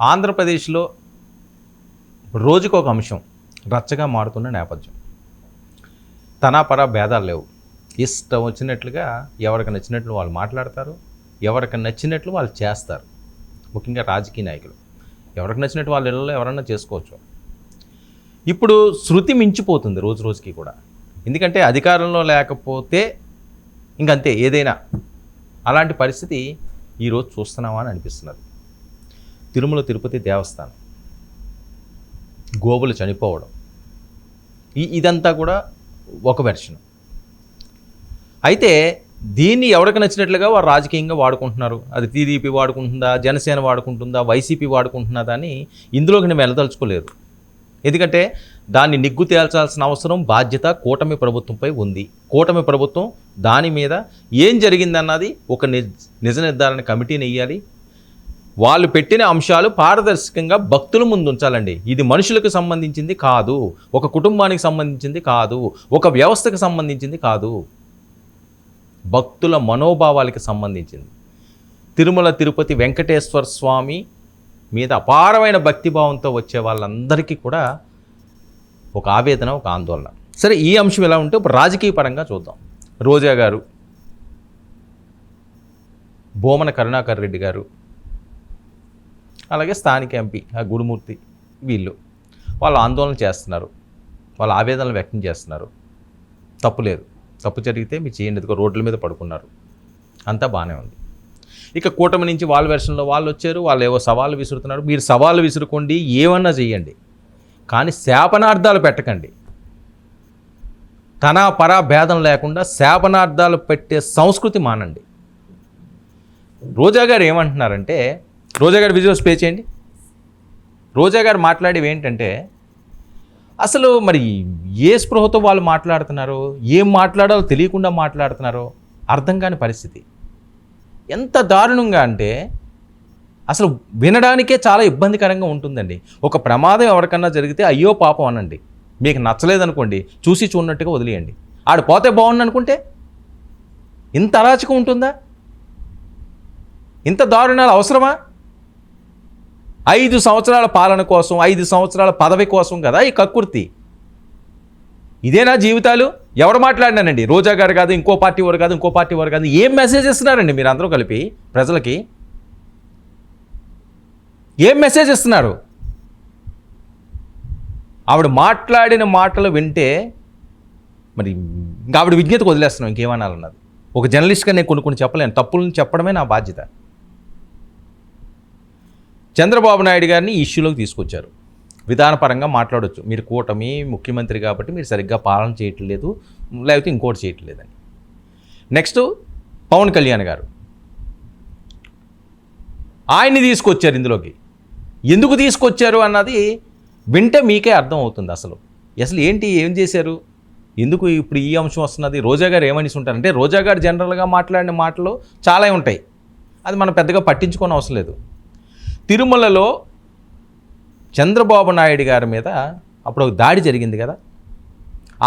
ఆంధ్రప్రదేశ్లో రోజుకొక అంశం రచ్చగా మారుతున్న నేపథ్యం. తనాపరా భేదాలు లేవు. ఇష్టం వచ్చినట్లుగా ఎవరికి నచ్చినట్లు వాళ్ళు మాట్లాడతారు, ఎవరికి నచ్చినట్లు వాళ్ళు చేస్తారు. ముఖ్యంగా రాజకీయ నాయకులు ఎవరికి నచ్చినట్టు వాళ్ళ ఇళ్ళలో ఎవరన్నా చేసుకోవచ్చు. ఇప్పుడు శృతి మించిపోతుంది రోజు రోజుకి కూడా. ఎందుకంటే అధికారంలో లేకపోతే ఇంకంతే ఏదైనా. అలాంటి పరిస్థితి ఈరోజు చూస్తున్నామా అని అనిపిస్తున్నది. తిరుమల తిరుపతి దేవస్థానం, గోవులు చనిపోవడం, ఇదంతా కూడా ఒక వెర్షన్. అయితే దీన్ని ఎవరికి నచ్చినట్లుగా వారు రాజకీయంగా వాడుకుంటున్నారు. అది టీడీపీ వాడుకుంటుందా, జనసేన వాడుకుంటుందా, వైసీపీ వాడుకుంటున్నదా అని ఇందులోకి నేను వెళ్ళదలుచుకోలేదు. ఎందుకంటే దాన్ని నిగ్గు తేల్చాల్సిన అవసరం, బాధ్యత కూటమి ప్రభుత్వంపై ఉంది. కూటమి ప్రభుత్వం దాని మీద ఏం జరిగిందన్నది ఒక నిజ నిర్ధారణ కమిటీని వేయాలి. వాళ్ళు పెట్టిన అంశాలు పారదర్శకంగా భక్తుల ముందు ఉంచాలండి. ఇది మనుషులకు సంబంధించింది కాదు, ఒక కుటుంబానికి సంబంధించింది కాదు, ఒక వ్యవస్థకు సంబంధించింది కాదు, భక్తుల మనోభావాలకి సంబంధించింది. తిరుమల తిరుపతి వెంకటేశ్వర స్వామి మీద అపారమైన భక్తిభావంతో వచ్చే వాళ్ళందరికీ కూడా ఒక ఆవేదన, ఒక ఆందోళన. సరే, ఈ అంశం ఎలా ఉంటే ఇప్పుడు రాజకీయ పరంగా చూద్దాం. రోజా గారు, భూమన కరుణాకర్ రెడ్డి గారు, అలాగే స్థానిక ఎంపీ గురుమూర్తి, వాళ్ళు ఆందోళన చేస్తున్నారు, వాళ్ళ ఆవేదనలు వ్యక్తం చేస్తున్నారు. తప్పు లేదు, తప్పు జరిగితే మీరు చేయండి. ఎదుగు రోడ్ల మీద పడుకున్నారు, అంతా బాగానే ఉంది. ఇక కూటమి నుంచి వాళ్ళ వెర్షన్లో వాళ్ళు వచ్చారు, వాళ్ళు ఏవో సవాళ్ళు విసురుతున్నారు. మీరు సవాళ్ళు విసురుకోండి, ఏమన్నా చెయ్యండి, కానీ శాపనార్థాలు పెట్టకండి. తన పరా భేదం లేకుండా శాపనార్థాలు పెట్టే సంస్కృతి మానండి. రోజా గారు ఏమంటున్నారంటే, రోజా గారు విజువల్స్ ప్లే చేయండి. రోజా గారు మాట్లాడేవి ఏంటంటే, అసలు మరి ఏ స్పృహతో వాళ్ళు మాట్లాడుతున్నారో, ఏం మాట్లాడాలో తెలియకుండా మాట్లాడుతున్నారో అర్థం కాని పరిస్థితి. ఎంత దారుణంగా అంటే అసలు వినడానికే చాలా ఇబ్బందికరంగా ఉంటుందండి. ఒక ప్రమాదం ఎవరికన్నా జరిగితే అయ్యో పాపం అనండి. మీకు నచ్చలేదనుకోండి, చూసి చూడనట్టుగా వదిలేయండి. ఆడు పోతే బాగుండు అనుకుంటే ఇంత అరాచకం ఉంటుందా? ఇంత దారుణాలు అవసరమా? 5 సంవత్సరాల పాలన కోసం, 5 సంవత్సరాల పదవి కోసం కదా ఈ కక్కుర్తి. ఇదేనా జీవితాలు? ఎవరు మాట్లాడినానండి? రోజా గారు కాదు, ఇంకో పార్టీ వారు కాదు, ఇంకో పార్టీ వారు కాదు. ఏం మెసేజ్ ఇస్తున్నారండి మీరు అందరూ కలిపి ప్రజలకి? ఏం మెసేజ్ ఇస్తున్నారు? ఆవిడ మాట్లాడిన మాటలు వింటే మరి ఇంకా ఆవిడ విజ్ఞతకు వదిలేస్తున్నాం, ఇంకేమనాలన్నది. ఒక జర్నలిస్ట్గా నేను కొన్ని చెప్పలేను, తప్పులను చెప్పడమే నా బాధ్యత. చంద్రబాబు నాయుడు గారిని ఈ ఇష్యూలోకి తీసుకొచ్చారు. విధానపరంగా మాట్లాడవచ్చు, మీరు కూటమి ముఖ్యమంత్రి కాబట్టి మీరు సరిగ్గా పాలన చేయట్లేదు, లేకపోతే ఇంకోటి చేయట్లేదని. నెక్స్ట్ పవన్ కళ్యాణ్ గారు, ఆయన్ని తీసుకొచ్చారు ఇందులోకి. ఎందుకు తీసుకొచ్చారు అన్నది వింటే మీకే అర్థం అవుతుంది. అసలు ఏంటి, ఏం చేశారు, ఎందుకు ఇప్పుడు ఈ అంశం వస్తున్నది? రోజా గారు ఏమనిసి ఉంటారంటే, రోజా గారు జనరల్గా మాట్లాడిన మాటలు చాలా ఉంటాయి, అది మనం పెద్దగా పట్టించుకోని అవసరం లేదు. తిరుమలలో చంద్రబాబు నాయుడు గారి మీద అప్పుడు ఒక దాడి జరిగింది కదా,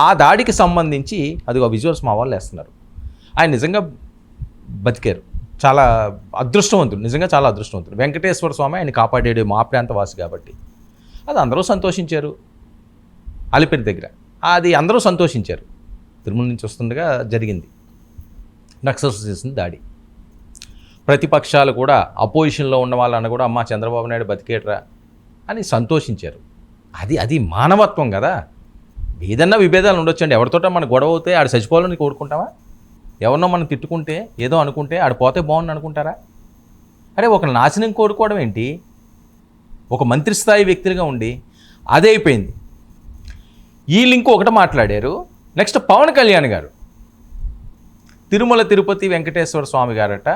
ఆ దాడికి సంబంధించి అది ఒక విజువల్స్ మా వాళ్ళు వేస్తున్నారు. ఆయన నిజంగా బతికారు, చాలా అదృష్టవంతుడు, నిజంగా చాలా అదృష్టవంతుడు. వెంకటేశ్వర స్వామి ఆయన కాపాడేడు, మా ప్రాంతవాసి కాబట్టి అది అందరూ సంతోషించారు. అలిపిరి దగ్గర అది అందరూ సంతోషించారు. తిరుమల నుంచి వస్తుండగా జరిగింది నక్సల్స్ చేసిన దాడి. ప్రతిపక్షాలు కూడా, అపోజిషన్లో ఉన్న వాళ్ళని కూడా అమ్మ చంద్రబాబు నాయుడు బతికేట్రా అని సంతోషించారు. అది మానవత్వం కదా. ఏదన్నా విభేదాలు ఉండొచ్చండి, ఎవరితోట మన గొడవ అవుతే ఆడు చచ్చిపోవాలని కోరుకుంటావా? ఎవరినో మనం తిట్టుకుంటే, ఏదో అనుకుంటే ఆడు పోతే బాగుండు అనుకుంటారా? అరే, ఒక నాశనం కోరుకోవడం ఏంటి? ఒక మంత్రి స్థాయి వ్యక్తిగా ఉండి అదే అయిపోయింది. ఈ లింక్ ఒకటి మాట్లాడారు. నెక్స్ట్ పవన్ కళ్యాణ్ గారు, తిరుమల తిరుపతి వెంకటేశ్వర స్వామి గారట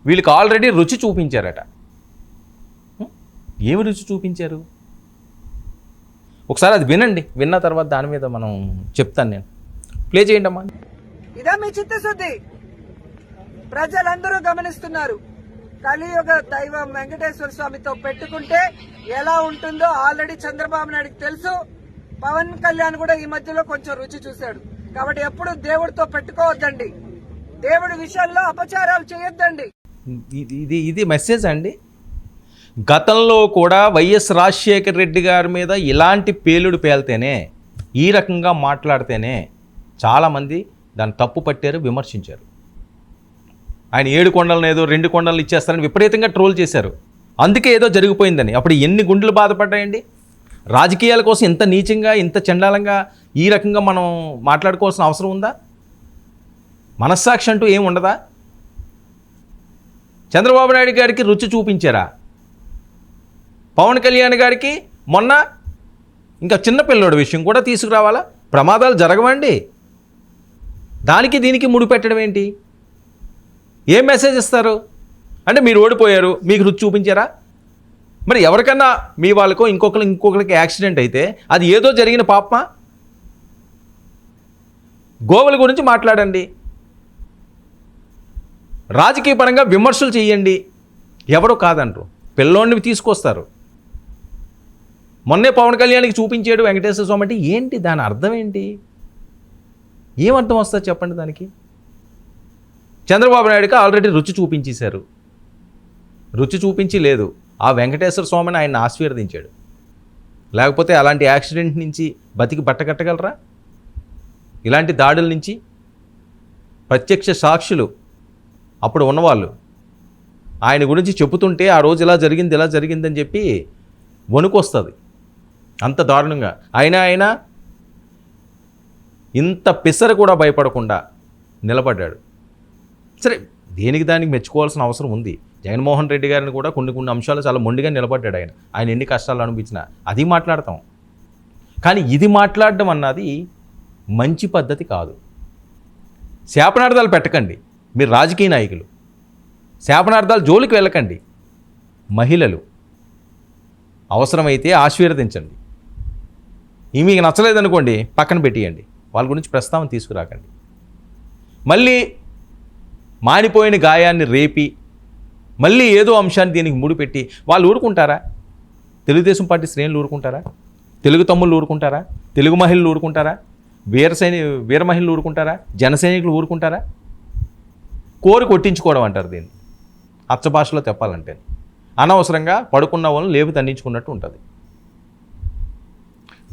వీళ్ళకి ఆల్రెడీ రుచి చూపించారట. ఏమి రుచి చూపించారు? ఒకసారి అది వినండి, విన్న తర్వాత దాని మీద మనం చెప్తాను. నేను ప్లే చేయండి అమ్మా. ఇదా మీ చిత్తశుద్ధి? ప్రజలందరూ గమనిస్తున్నారు. కలియుగ దైవం వెంకటేశ్వర స్వామితో పెట్టుకుంటే ఎలా ఉంటుందో ఆల్రెడీ చంద్రబాబు నాయుడికి తెలుసు. పవన్ కళ్యాణ్ కూడా ఈ మధ్యలో కొంచెం రుచి చూశాడు. కాబట్టి ఎప్పుడు దేవుడితో పెట్టుకోవద్దండి, దేవుడి విషయాల్లో అపచారాలు చేయొద్దండి. ఇది మెసేజ్ అండి. గతంలో కూడా వైఎస్ రాజశేఖర రెడ్డి గారి మీద ఇలాంటి పేలుడు పేలితేనే, ఈ రకంగా మాట్లాడితేనే చాలామంది దాన్ని తప్పు పట్టారు, విమర్శించారు. ఆయన 7 కొండలను ఏదో 2 కొండలను ఇచ్చేస్తారని విపరీతంగా ట్రోల్ చేశారు. అందుకే ఏదో జరిగిపోయిందని. అప్పుడు ఎన్ని గుండెలు బాధపడ్డాయండి. రాజకీయాల కోసం ఇంత నీచంగా, ఇంత చండాలంగా ఈ రకంగా మనం మాట్లాడుకోవాల్సిన అవసరం ఉందా? మనస్సాక్షి అంటూ ఏం ఉండదా? చంద్రబాబు నాయుడు గారికి రుచి చూపించారా? పవన్ కళ్యాణ్ గారికి మొన్న ఇంకా చిన్నపిల్లడి విషయం కూడా తీసుకురావాలా? ప్రమాదాలు జరగవండి, దానికి దీనికి ముడిపెట్టడం ఏంటి? ఏం మెసేజ్ ఇస్తారు? అంటే మీరు ఓడిపోయారు, మీకు రుచి చూపించారా? మరి ఎవరికన్నా మీ వాళ్ళకో ఇంకొకరికి యాక్సిడెంట్ అయితే అది ఏదో జరిగిన పాపమా? గోవుల గురించి మాట్లాడండి, రాజకీయ పరంగా విమర్శలు చేయండి, ఎవరో కాదంటారు. పిల్లోడిని తీసుకొస్తారు. మొన్నే పవన్ కళ్యాణ్కి చూపించాడు వెంకటేశ్వర స్వామి అంటే ఏంటి? దాని అర్థం ఏంటి? ఏం అర్థం వస్తుంది చెప్పండి దానికి? చంద్రబాబు నాయుడుకి ఆల్రెడీ రుచి చూపించేశారు. రుచి చూపించి లేదు, ఆ వెంకటేశ్వర స్వామిని ఆయన ఆశీర్వదించాడు. లేకపోతే అలాంటి యాక్సిడెంట్ నుంచి బతికి బట్టకట్టగలరా? ఇలాంటి దాడుల నుంచి ప్రత్యక్ష సాక్షులు అప్పుడు ఉన్నవాళ్ళు ఆయన గురించి చెబుతుంటే ఆ రోజు ఇలా జరిగిందని చెప్పి వణుకు వస్తుంది, అంత దారుణంగా. ఆయన ఇంత పిసర కూడా భయపడకుండా నిలబడ్డాడు. సరే, దేనికి దానికి మెచ్చుకోవాల్సిన అవసరం ఉంది. జగన్మోహన్ రెడ్డి గారిని కూడా కొన్ని అంశాలు చాలా మొండిగా నిలబడ్డాడు. ఆయన ఎన్ని కష్టాలు అనిపించినా అది మాట్లాడతాం. కానీ ఇది మాట్లాడడం అన్నది మంచి పద్ధతి కాదు. శాపనార్థాలు పెట్టకండి, మీరు రాజకీయ నాయకులు. శాపనార్థాలు జోలికి వెళ్ళకండి. మహిళలు అవసరమైతే ఆశీర్వదించండి. ఈ మీకు నచ్చలేదనుకోండి, పక్కన పెట్టేయండి, వాళ్ళ గురించి ప్రస్తావన తీసుకురాకండి. మళ్ళీ మానిపోయిన గాయాన్ని రేపి మళ్ళీ ఏదో అంశాన్ని దీనికి ముడిపెట్టి వాళ్ళు ఊరుకుంటారా? తెలుగుదేశం పార్టీ శ్రేణులు ఊరుకుంటారా? తెలుగు తమ్ముళ్ళు ఊరుకుంటారా? తెలుగు మహిళలు ఊరుకుంటారా? వీర మహిళలు ఊరుకుంటారా? జనసైనికులు ఊరుకుంటారా? కోరి కొట్టించుకోవడం అంటారు దీన్ని, అచ్చ భాషలో చెప్పాలంటే. అనవసరంగా పడుకున్న వాళ్ళని లేపు తండించుకున్నట్టు ఉంటుంది.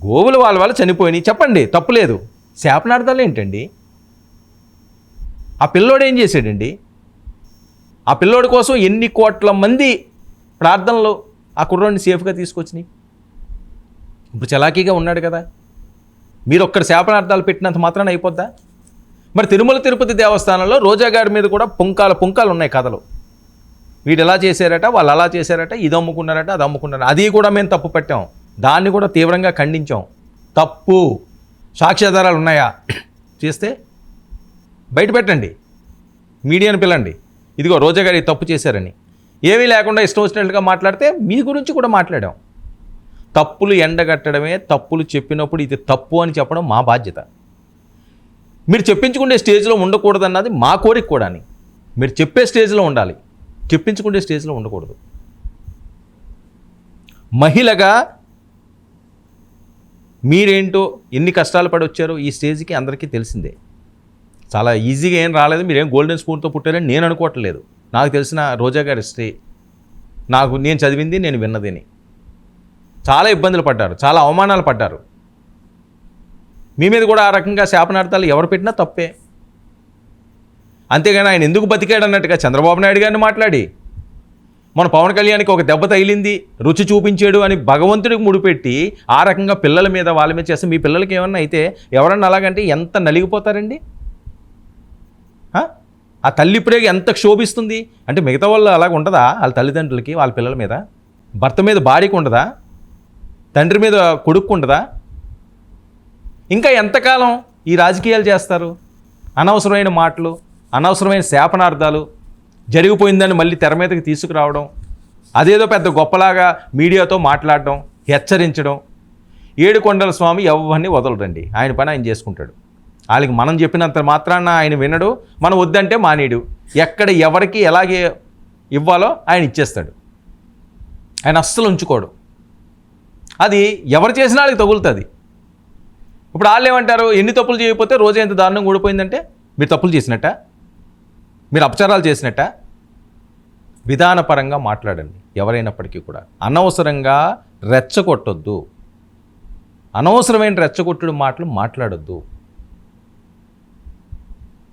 గోవులు వాళ్ళ చనిపోయినాయి చెప్పండి, తప్పులేదు. శాపనార్థాలు ఏంటండి? ఆ పిల్లోడు ఏం చేశాడండి? ఆ పిల్లోడి కోసం ఎన్ని కోట్ల మంది ప్రార్థనలు ఆ కుర్రోడిని సేఫ్గా తీసుకొచ్చినాయి. ఇప్పుడు చలాకీగా ఉన్నాడు కదా. మీరు ఒక్కడి శాపనార్థాలు పెట్టినంత మాత్రాన అయిపోద్దా? మరి తిరుమల తిరుపతి దేవస్థానంలో రోజా గారి మీద కూడా పుంకాలు ఉన్నాయి కథలు. వీడు ఎలా చేశారట, వాళ్ళు అలా చేశారట, ఇది అమ్ముకున్నారట, అది అమ్ముకున్నారట. అది కూడా మేము తప్పు పెట్టాం, దాన్ని కూడా తీవ్రంగా ఖండించాం. తప్పు. సాక్ష్యాధారాలు ఉన్నాయా? చేస్తే బయట పెట్టండి, మీడియాను పిల్లండి. ఇదిగో రోజా గారు తప్పు చేశారని. ఏమీ లేకుండా ఇష్టం వచ్చినట్లుగా మాట్లాడితే మీ గురించి కూడా మాట్లాడాం. తప్పులు ఎండగట్టడమే, తప్పులు చెప్పినప్పుడు ఇది తప్పు అని చెప్పడం మా బాధ్యత. మీరు చెప్పించుకునే స్టేజ్లో ఉండకూడదన్నది మా కోరిక కూడా. మీరు చెప్పే స్టేజ్లో ఉండాలి, చెప్పించుకునే స్టేజ్లో ఉండకూడదు. మహిళగా మీరేంటో ఎన్ని కష్టాలు పడి వచ్చారో ఈ స్టేజ్కి అందరికీ తెలిసిందే. చాలా ఈజీగా ఏం రాలేదు, మీరేం గోల్డెన్ స్పూన్తో పుట్టారని నేను అనుకోవట్లేదు. నాకు తెలిసిన రోజా గారి హిస్టరీ, నేను చదివింది, నేను విన్నదని. చాలా ఇబ్బందులు పడ్డారు, చాలా అవమానాలు పడ్డారు. మీ మీద కూడా ఆ రకంగా శాపనార్థాలు ఎవరు పెట్టినా తప్పే. అంతేగాని ఆయన ఎందుకు బతికాడు అన్నట్టుగా చంద్రబాబు నాయుడు గారిని మాట్లాడి, మన పవన్ కళ్యాణ్కి ఒక దెబ్బ తగిలింది, రుచి చూపించాడు అని భగవంతుడికి ముడిపెట్టి ఆ రకంగా పిల్లల మీద వాళ్ళ మీద చేస్తే మీ పిల్లలకి ఏమన్నా అయితే ఎవరన్నా అలాగంటే ఎంత నలిగిపోతారండి? ఆ తల్లి ప్రేగ ఎంత క్షోభిస్తుంది అంటే మిగతా వాళ్ళు అలాగ ఉంటుందా? వాళ్ళ తల్లిదండ్రులకి, వాళ్ళ పిల్లల మీద, భర్త మీద భార్యకు ఉండదా? తండ్రి మీద కొడుకు ఉండదా? ఇంకా ఎంతకాలం ఈ రాజకీయాలు చేస్తారు? అనవసరమైన మాటలు, అనవసరమైన శాపనార్థాలు, జరిగిపోయిందని మళ్ళీ తెర మీదకి తీసుకురావడం, అదేదో పెద్ద గొప్పలాగా మీడియాతో మాట్లాడడం, హెచ్చరించడం. ఏడుకొండల స్వామి ఎవరిని వదలరండి, ఆయన పని ఆయన చేసుకుంటాడు. వాళ్ళకి మనం చెప్పినంత మాత్రాన ఆయన వినడు, మనం వద్దంటే మానేడు. ఎక్కడ ఎవరికి ఎలాగే ఇవ్వాలో ఆయన ఇచ్చేస్తాడు, ఆయన అస్సలు ఉంచుకోడు. అది ఎవరు చేసినా వాళ్ళకి తగులుతుంది. ఇప్పుడు వాళ్ళు ఏమంటారు, ఎన్ని తప్పులు చేయకపోతే రోజు ఎంత దారుణంగా ఊడిపోయిందంటే మీరు తప్పులు చేసినట్ట, మీరు అపచారాలు చేసినట్ట. విధానపరంగా మాట్లాడండి ఎవరైనప్పటికీ కూడా. అనవసరంగా రెచ్చగొట్టొద్దు, అనవసరమైన రెచ్చగొట్టుడు మాటలు మాట్లాడొద్దు.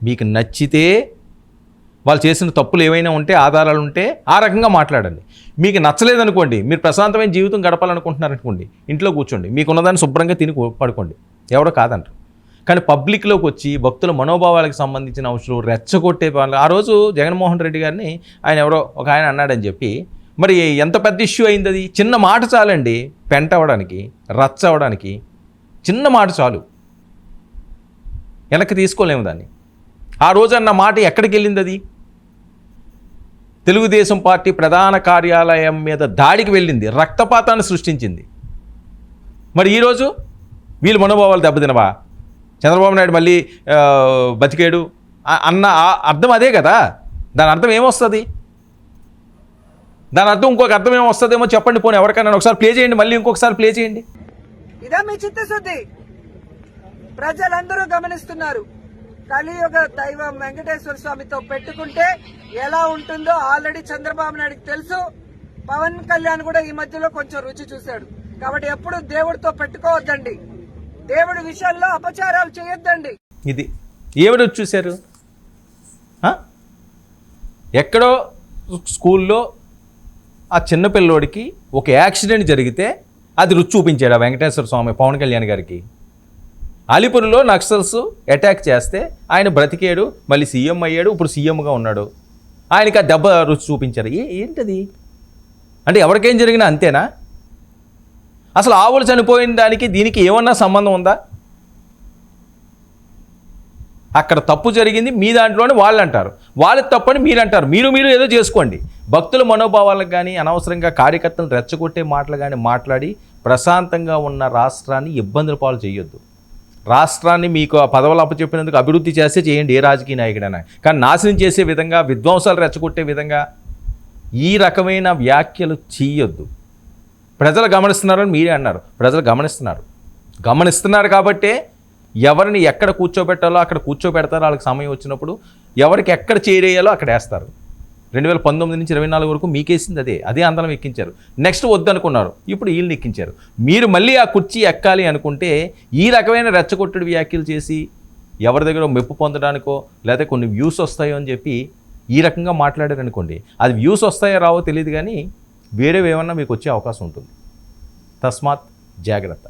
మీకు నచ్చితే వాళ్ళు చేసిన తప్పులు ఏవైనా ఉంటే, ఆధారాలు ఉంటే ఆ రకంగా మాట్లాడండి. మీకు నచ్చలేదనుకోండి, మీరు ప్రశాంతమైన జీవితం గడపాలనుకుంటున్నారనుకోండి, ఇంట్లో కూర్చోండి, మీకున్నదాన్ని శుభ్రంగా తిని పడుకోండి, ఎవడో కాదంటారు. కానీ పబ్లిక్లోకి వచ్చి భక్తుల మనోభావాలకు సంబంధించిన అవసరం రెచ్చగొట్టే వాళ్ళు. ఆ రోజు జగన్మోహన్ రెడ్డి గారిని ఆయన ఎవరో ఒక ఆయన అన్నాడని చెప్పి, మరి ఎంత పెద్ద ఇష్యూ అయింది అది. చిన్న మాట చాలండి పెంట అవ్వడానికి, రచ్చ అవ్వడానికి. చిన్న మాట చాలు, వెనక్కి తీసుకోలేము దాన్ని. ఆ రోజు అన్న మాట ఎక్కడికి వెళ్ళింది అది? తెలుగుదేశం పార్టీ ప్రధాన కార్యాలయం మీద దాడికి వెళ్ళింది, రక్తపాతాన్ని సృష్టించింది. మరి ఈరోజు వీళ్ళు మనోభావాలు దెబ్బతినవా? చంద్రబాబు నాయుడు మళ్ళీ బతికాడు అన్న అర్థం అదే కదా. దాని అర్థం ఏమొస్తుంది? దాని అర్థం ఇంకొక అర్థం ఏమొస్తుందేమో చెప్పండి. పోనీ ఎవరికైనా ఒకసారి ప్లే చేయండి, మళ్ళీ ఇంకొకసారి ప్లే చేయండి. ఇదా మీ చిత్తశుద్ధి? ప్రజలందరూ గమనిస్తున్నారు. కలియుగ దైవం వెంకటేశ్వర స్వామితో పెట్టుకుంటే ఎలా ఉంటుందో ఆల్రెడీ చంద్రబాబు నాయుడుకి తెలుసు. పవన్ కళ్యాణ్ కూడా ఈ మధ్యలో కొంచెం రుచి చూశాడు. కాబట్టి ఎప్పుడు దేవుడితో పెట్టుకోవద్దండి, దేవుడి విషయాల్లో అపచారాలు చేయొద్దండి. ఇది ఏమిటి చూశారు? ఎక్కడో స్కూల్లో ఆ చిన్నపిల్లోడికి ఒక యాక్సిడెంట్ జరిగితే అది రుచి చూపించాడు ఆ వెంకటేశ్వర స్వామి పవన్ కళ్యాణ్ గారికి. అలీపూర్లో నక్సల్స్ అటాక్ చేస్తే ఆయన బ్రతికాడు, మళ్ళీ సీఎం అయ్యాడు, ఇప్పుడు సీఎంగా ఉన్నాడు. ఆయనకి ఆ దెబ్బ రుచి చూపించారు. ఏంటది అంటే ఎవరికేం జరిగినా అంతేనా? అసలు ఆవులు చనిపోయిన దానికి దీనికి ఏమన్నా సంబంధం ఉందా? అక్కడ తప్పు జరిగింది మీ దాంట్లోనే వాళ్ళు అంటారు, వాళ్ళకి తప్పని మీరు అంటారు. మీరు ఏదో చేసుకోండి. భక్తుల మనోభావాలకు కానీ అనవసరంగా కార్యకర్తలు రెచ్చగొట్టే మాటలు కానీ మాట్లాడి ప్రశాంతంగా ఉన్న రాష్ట్రాన్ని ఇబ్బందుల పాలు చేయొద్దు. రాష్ట్రాన్ని మీకు ఆ పదవులు అప్పచెప్పినందుకు అభివృద్ధి చేస్తే చేయండి, ఏ రాజకీయ నాయకుడైనా. కానీ నాశనం చేసే విధంగా, విధ్వంసాలు రెచ్చగొట్టే విధంగా ఈ రకమైన వ్యాఖ్యలు చేయొద్దు. ప్రజలు గమనిస్తున్నారని మీరే అన్నారు. ప్రజలు గమనిస్తున్నారు కాబట్టే ఎవరిని ఎక్కడ కూర్చోబెట్టాలో అక్కడ కూర్చోబెడతారో. వాళ్ళకి సమయం వచ్చినప్పుడు ఎవరికి ఎక్కడ చేరేయాలో అక్కడ వేస్తారు. 2019 నుంచి 24 వరకు మీకేసింది అదే అందరం ఎక్కించారు. నెక్స్ట్ వద్దనుకున్నారు, ఇప్పుడు వీళ్ళని ఎక్కించారు. మీరు మళ్ళీ ఆ కుర్చీ ఎక్కాలి అనుకుంటే ఈ రకమైన రెచ్చగొట్టుడు వ్యాఖ్యలు చేసి ఎవరి దగ్గర మెప్పు పొందడానికో లేదా కొన్ని వ్యూస్ వస్తాయో అని చెప్పి ఈ రకంగా మాట్లాడారనుకోండి, అది వ్యూస్ వస్తాయో రావో తెలియదు, కానీ వేరేవేమన్నా మీకు వచ్చే అవకాశం ఉంటుంది. తస్మాత్ జాగ్రత్త.